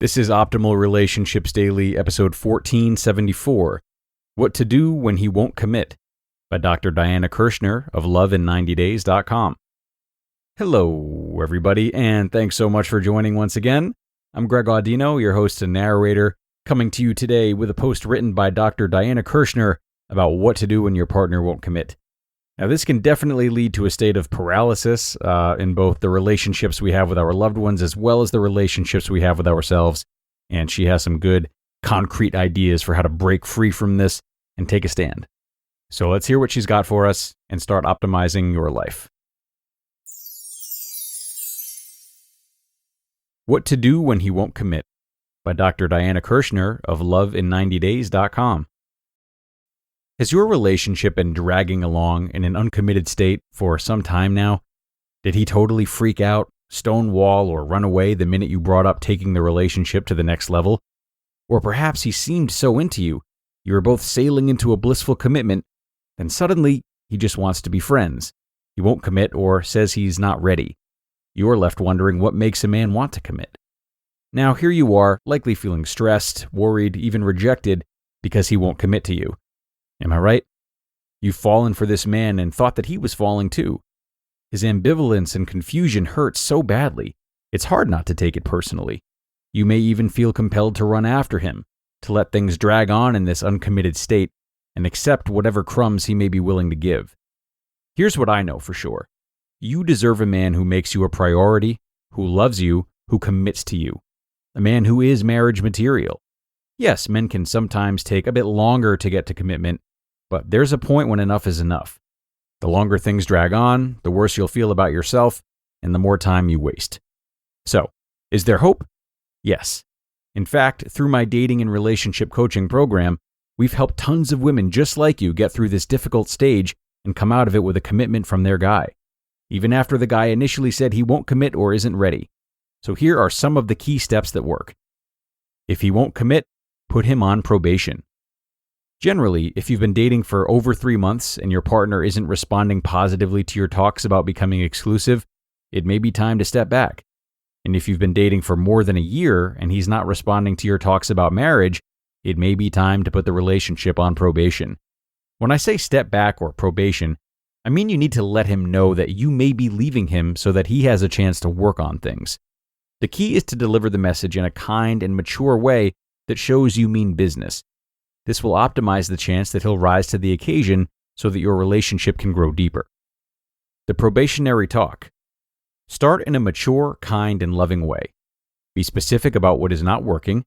This is Optimal Relationships Daily, episode 1474, What to Do When He Won't Commit, by Dr. Diana Kirschner of wont.com. Hello, everybody, and thanks so much for joining once again. I'm Greg Audino, your host and narrator, coming to you today with a post written by Dr. Diana Kirschner about what to do when your partner won't commit. Now, this can definitely lead to a state of paralysis in both the relationships we have with our loved ones as well as the relationships we have with ourselves. And she has some good, concrete ideas for how to break free from this and take a stand. So let's hear what she's got for us and start optimizing your life. What to Do When He Won't Commit, by Dr. Diana Kirschner of loveinninetydays.com. Has your relationship been dragging along in an uncommitted state for some time now? Did he totally freak out, stonewall, or run away the minute you brought up taking the relationship to the next level? Or perhaps he seemed so into you, you were both sailing into a blissful commitment, then suddenly he just wants to be friends. He won't commit or says he's not ready. You're left wondering what makes a man want to commit. Now here you are, likely feeling stressed, worried, even rejected because he won't commit to you. Am I right? You've fallen for this man and thought that he was falling too. His ambivalence and confusion hurts so badly, it's hard not to take it personally. You may even feel compelled to run after him, to let things drag on in this uncommitted state and accept whatever crumbs he may be willing to give. Here's what I know for sure. You deserve a man who makes you a priority, who loves you, who commits to you. A man who is marriage material. Yes, men can sometimes take a bit longer to get to commitment, but there's a point when enough is enough. The longer things drag on, the worse you'll feel about yourself, and the more time you waste. So, is there hope? Yes. In fact, through my dating and relationship coaching program, we've helped tons of women just like you get through this difficult stage and come out of it with a commitment from their guy, even after the guy initially said he won't commit or isn't ready. So here are some of the key steps that work. If he won't commit, put him on probation. Generally, if you've been dating for over 3 months and your partner isn't responding positively to your talks about becoming exclusive, it may be time to step back. And if you've been dating for more than a year and he's not responding to your talks about marriage, it may be time to put the relationship on probation. When I say step back or probation, I mean you need to let him know that you may be leaving him so that he has a chance to work on things. The key is to deliver the message in a kind and mature way that shows you mean business. This will optimize the chance that he'll rise to the occasion so that your relationship can grow deeper. The probationary talk. Start in a mature, kind, and loving way. Be specific about what is not working.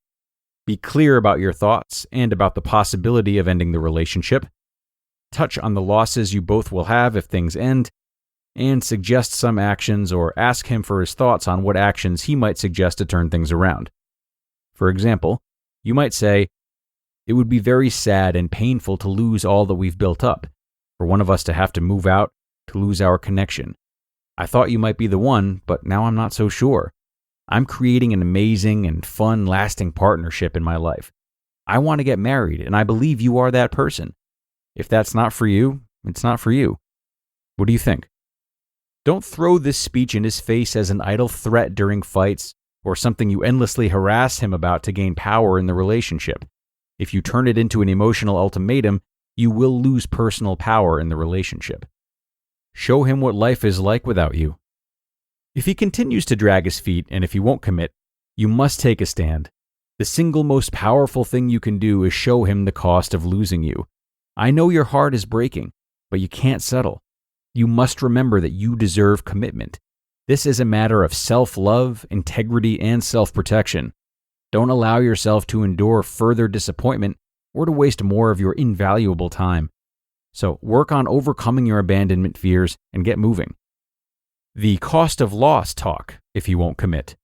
Be clear about your thoughts and about the possibility of ending the relationship. Touch on the losses you both will have if things end, and suggest some actions or ask him for his thoughts on what actions he might suggest to turn things around. For example, you might say, "It would be very sad and painful to lose all that we've built up, for one of us to have to move out, to lose our connection. I thought you might be the one, but now I'm not so sure. I'm creating an amazing and fun, lasting partnership in my life. I want to get married, and I believe you are that person. If that's not for you, it's not for you. What do you think?" Don't throw this speech in his face as an idle threat during fights or something you endlessly harass him about to gain power in the relationship. If you turn it into an emotional ultimatum, you will lose personal power in the relationship. Show him what life is like without you. If he continues to drag his feet and if he won't commit, you must take a stand. The single most powerful thing you can do is show him the cost of losing you. I know your heart is breaking, but you can't settle. You must remember that you deserve commitment. This is a matter of self-love, integrity, and self-protection. Don't allow yourself to endure further disappointment or to waste more of your invaluable time. So work on overcoming your abandonment fears and get moving. The cost of loss talk if you won't commit.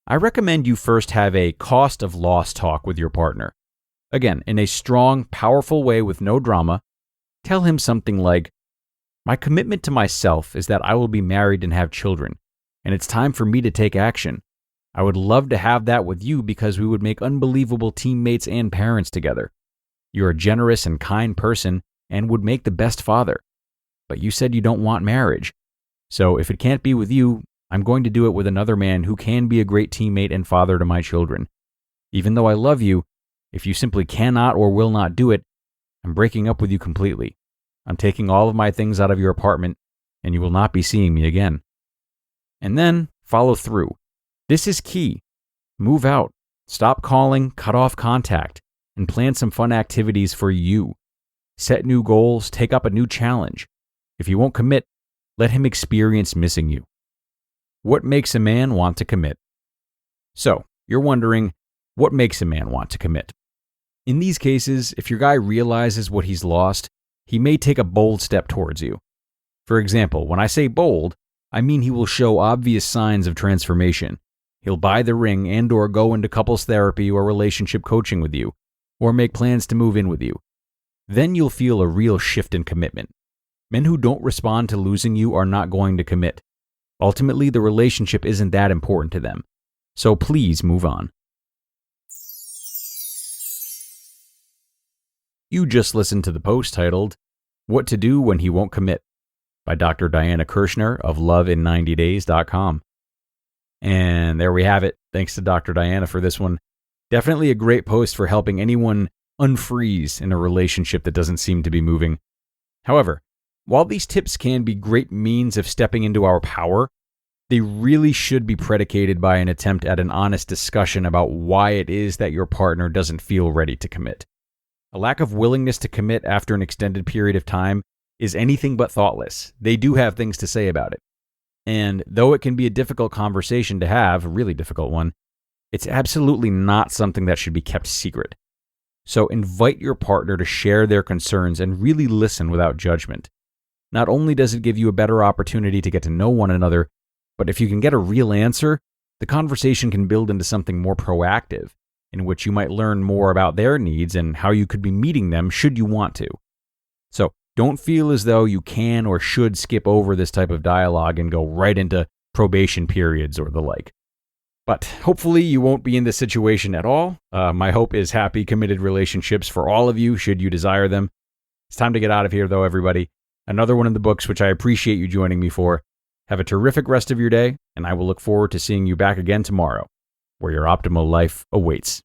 I recommend you first have a cost of loss talk with your partner. Again, in a strong, powerful way with no drama, tell him something like, "My commitment to myself is that I will be married and have children, and it's time for me to take action. I would love to have that with you because we would make unbelievable teammates and parents together. You're a generous and kind person and would make the best father. But you said you don't want marriage. So if it can't be with you, I'm going to do it with another man who can be a great teammate and father to my children. Even though I love you, if you simply cannot or will not do it, I'm breaking up with you completely. I'm taking all of my things out of your apartment, and you will not be seeing me again. And then follow through. This is key. Move out. Stop calling, cut off contact, and plan some fun activities for you. Set new goals, take up a new challenge. If you won't commit, let him experience missing you. What makes a man want to commit? So, you're wondering, what makes a man want to commit? In these cases, if your guy realizes what he's lost, he may take a bold step towards you. For example, when I say bold, I mean he will show obvious signs of transformation. He'll buy the ring and/or go into couples therapy or relationship coaching with you, or make plans to move in with you. Then you'll feel a real shift in commitment. Men who don't respond to losing you are not going to commit. Ultimately, the relationship isn't that important to them. So please move on. You just listened to the post titled, What to Do When He Won't Commit, by Dr. Diana Kirschner of wont.com. And there we have it. Thanks to Dr. Diana for this one. Definitely a great post for helping anyone unfreeze in a relationship that doesn't seem to be moving. However, while these tips can be great means of stepping into our power, they really should be predicated by an attempt at an honest discussion about why it is that your partner doesn't feel ready to commit. A lack of willingness to commit after an extended period of time is anything but thoughtless. They do have things to say about it. And though it can be a difficult conversation to have, a really difficult one, it's absolutely not something that should be kept secret. So invite your partner to share their concerns and really listen without judgment. Not only does it give you a better opportunity to get to know one another, but if you can get a real answer, the conversation can build into something more proactive, in which you might learn more about their needs and how you could be meeting them should you want to. So don't feel as though you can or should skip over this type of dialogue and go right into probation periods or the like. But hopefully you won't be in this situation at all. My hope is happy, committed relationships for all of you, should you desire them. It's time to get out of here, though, everybody. Another one in the books, which I appreciate you joining me for. Have a terrific rest of your day, and I will look forward to seeing you back again tomorrow, where your optimal life awaits.